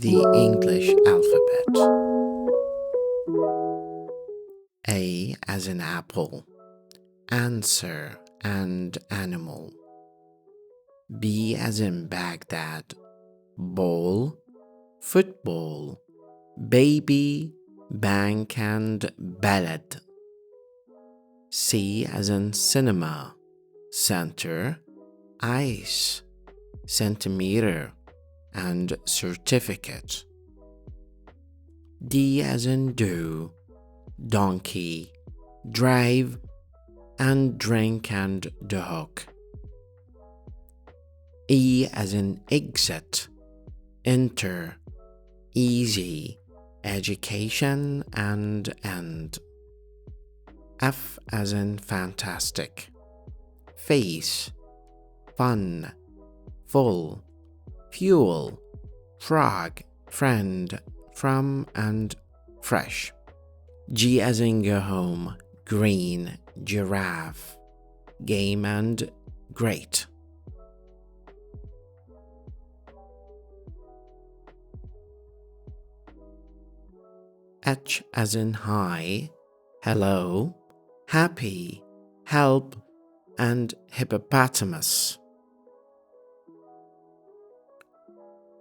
the English alphabet. A as in apple, answer and animal. B as in Baghdad, ball, football, baby, bank and ballad. C as in cinema, center, ice, centimeter and certificate. D as in do, donkey, drive and drink and dog. E as in exit, enter, easy, education and end. F as in fantastic, face, fun, full, fuel, frog, friend, from and fresh. G as in go home, green, giraffe, game and great. H as in high, hello, happy, help and hippopotamus.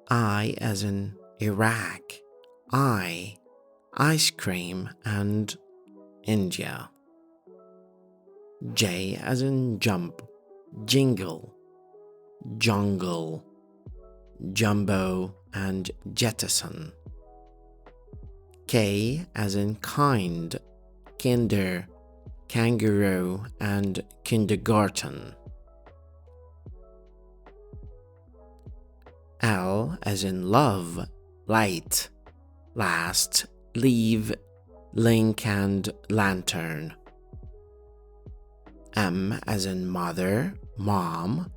I as in Iraq, ice cream and India. J as in jump, jingle, jungle, jumbo and jettison. K as in kind, kinder, kangaroo and kindergarten. L as in love, light, last, leave, link and lantern. M as in mother, mom,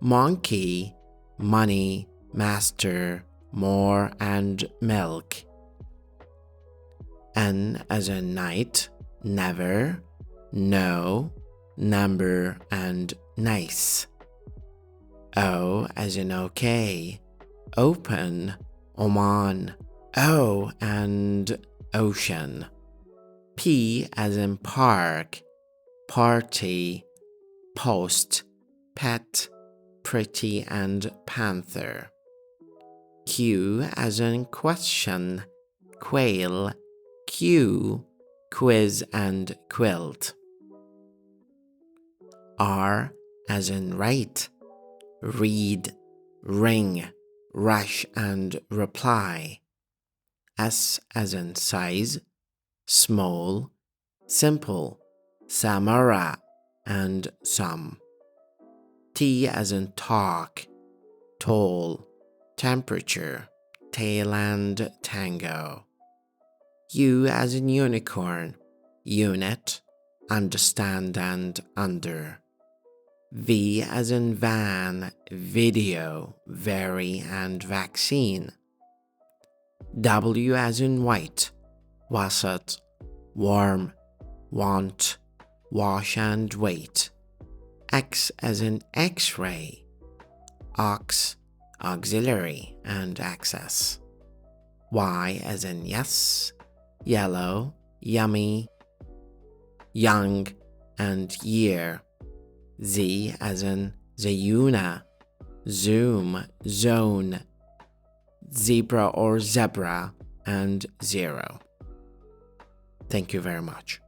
monkey, money, master, more and milk. N as in night, never, no, number and nice. O as in okay, open, Oman, O and ocean. P as in park, party, post, pet, pretty and panther. Q as in question, quail, queue, quiz and quilt. R as in write, read, ring, rush and reply. S as in size, small, simple, samara and some. T as in talk, tall, temperature, tail and tango. U as in unicorn, unit, understand and under. V as in van, video, very and vaccine. W as in white, wasat, warm, want, wash and wait. X as in x-ray, ox, auxiliary and access. Y as in yes, yellow, yummy, young and year. Z as in zayuna, zoom, zone, zebra or zebra and zero. Thank you very much.